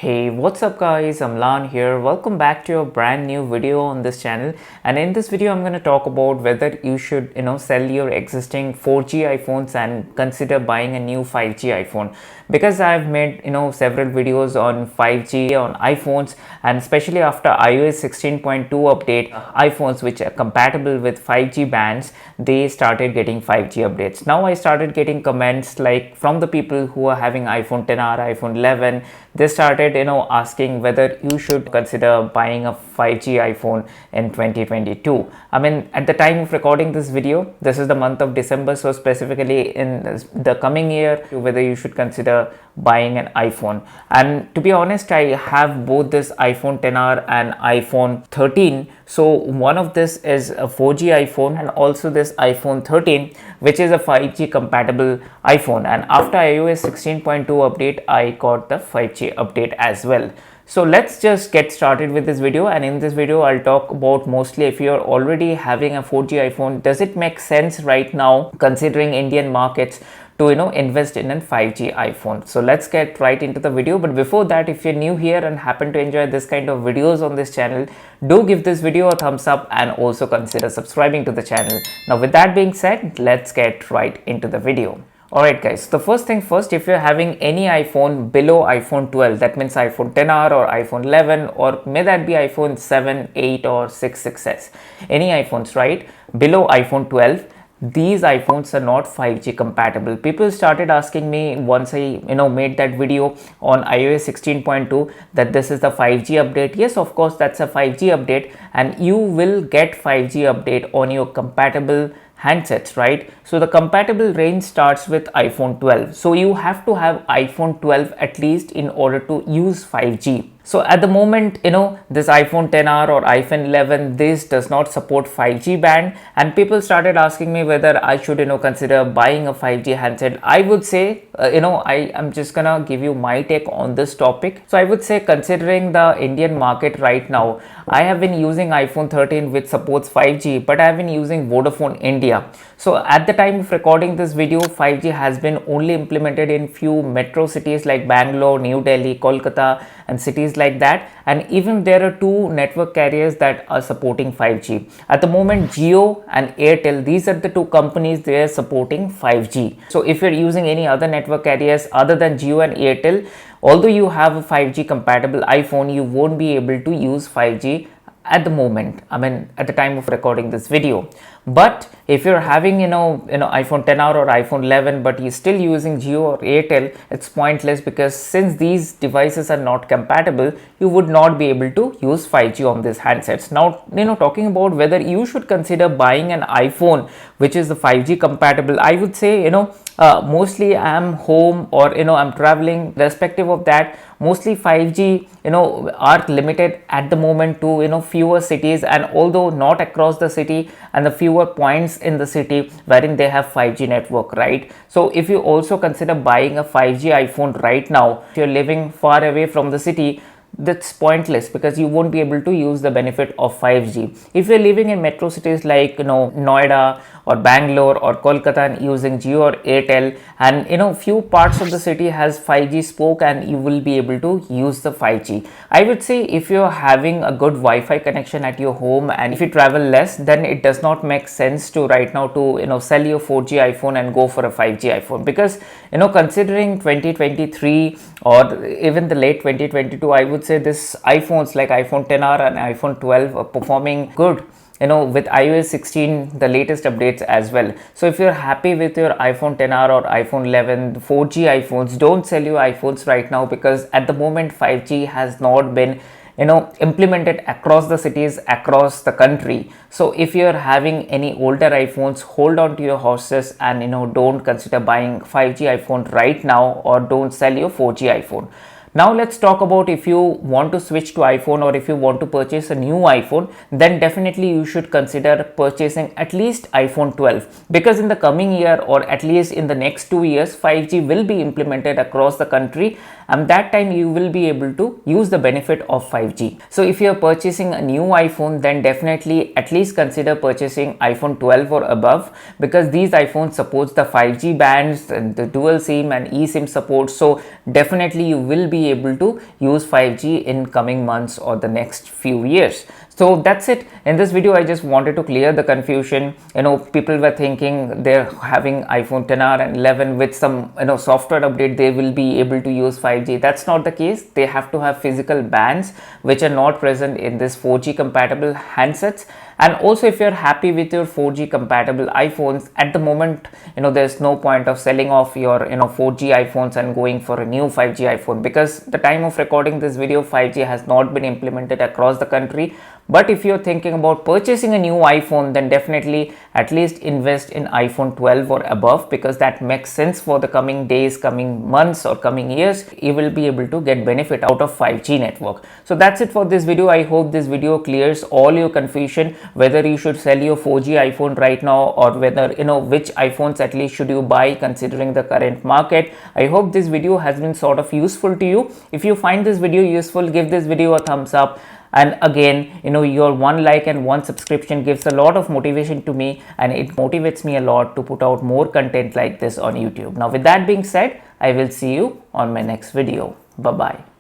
Hey, what's up guys, I'm Lan here. Welcome back to a brand new video on this channel, and in this video I'm going to talk about whether you should sell your existing 4G iPhones and consider buying a new 5G iPhone, because I've made several videos on 5G on iPhones, and especially after iOS 16.2 update, iPhones which are compatible with 5G bands, they started getting 5G updates. Now I started getting comments like from the people who are having iPhone 10R, iPhone 11. They started asking whether you should consider buying a 5G iPhone in 2022. I mean, at the time of recording this video, this is the month of December, so specifically in the coming year, whether you should consider buying an iPhone. And to be honest, I have both this iPhone 10R and iPhone 13. So one of this is a 4G iPhone, and also this iPhone 13, which is a 5G compatible iPhone. And after iOS 16.2 update, I got the 5G update as well. So let's just get started with this video, and in this video I'll talk about mostly if you're already having a 4G iPhone, does it make sense right now considering Indian markets to invest in a 5G iPhone. So let's get right into the video. But before that, if you're new here and happen to enjoy this kind of videos on this channel, do give this video a thumbs up and also consider subscribing to the channel. Now with that being said, let's get right into the video. Alright guys, the first thing first, if you're having any iPhone below iPhone 12, that means iPhone 10R or iPhone 11, or may that be iPhone 7, 8 or 6S, any iPhones, right, below iPhone 12, these iPhones are not 5G compatible. People started asking me once I made that video on iOS 16.2 that this is the 5G update. Yes, of course, that's a 5G update, and you will get 5G update on your compatible handsets, right? So the compatible range starts with iPhone 12. So you have to have iPhone 12 at least in order to use 5G. So at the moment, this iPhone 10R or iPhone 11, this does not support 5G band, and people started asking me whether I should, consider buying a 5G handset. I would say, I am just gonna give you my take on this topic. So I would say, considering the Indian market right now, I have been using iPhone 13 which supports 5G, but I have been using Vodafone India. So at the time of recording this video, 5G has been only implemented in few metro cities like Bangalore, New Delhi, Kolkata, and cities like that. And even there are two network carriers that are supporting 5G. At the moment, Jio and Airtel, these are the two companies they are supporting 5G. So if you're using any other network carriers other than Jio and Airtel, although you have a 5G compatible iPhone, you won't be able to use 5G at the moment, I mean at the time of recording this video. But if you're having iPhone 10R or iPhone 11 but you're still using Jio or Airtel, it's pointless, because since these devices are not compatible, you would not be able to use 5G on these handsets. Now talking about whether you should consider buying an iPhone which is the 5G compatible, I would say mostly I'm home or I'm traveling. Irrespective of that, mostly 5G are limited at the moment to fewer cities, and although not across the city, and the fewer points in the city wherein they have 5G network, right? So if you also consider buying a 5G iPhone right now, if you're living far away from the city, that's pointless, because you won't be able to use the benefit of 5G. If you're living in metro cities like Noida or Bangalore or Kolkata and using Jio or Airtel, and few parts of the city has 5G spoke, and you will be able to use the 5G. I would say if you're having a good Wi-Fi connection at your home and if you travel less, then it does not make sense to right now to sell your 4G iPhone and go for a 5G iPhone, because considering 2023 or even the late 2022, I would say this iPhones like iPhone 10R and iPhone 12 are performing good with iOS 16, the latest updates as well. So if you're happy with your iPhone 10R or iPhone 11, 4G iPhones, don't sell your iPhones right now, because at the moment 5G has not been implemented across the cities, across the country. So if you're having any older iPhones, hold on to your horses and don't consider buying 5G iPhone right now, or don't sell your 4G iPhone. Now let's talk about if you want to switch to iPhone, or if you want to purchase a new iPhone, then definitely you should consider purchasing at least iPhone 12, because in the coming year, or at least in the next 2 years, 5G will be implemented across the country, and that time you will be able to use the benefit of 5G. So if you are purchasing a new iPhone, then definitely at least consider purchasing iPhone 12 or above, because these iPhones supports the 5G bands and the dual SIM and eSIM support. So definitely you will be able to use 5G in coming months or the next few years. So that's it. In this video, I just wanted to clear the confusion. People were thinking they're having iPhone 10R and 11 with some software update, they will be able to use 5G. That's not the case. They have to have physical bands which are not present in this 4G compatible handsets. And also, if you're happy with your 4G compatible iPhones at the moment, there's no point of selling off your 4G iPhones and going for a new 5G iPhone, because the time of recording this video, 5G has not been implemented across the country. But if you're thinking about purchasing a new iPhone, then definitely at least invest in iPhone 12 or above, because that makes sense for the coming days, coming months or coming years. You will be able to get benefit out of 5G network. So that's it for this video. I hope this video clears all your confusion, whether you should sell your 4G iPhone right now, or whether which iPhones at least should you buy considering the current market. I hope this video has been sort of useful to you. If you find this video useful, give this video a thumbs up. And again, your one like and one subscription gives a lot of motivation to me, and it motivates me a lot to put out more content like this on YouTube. Now, with that being said, I will see you on my next video. Bye bye.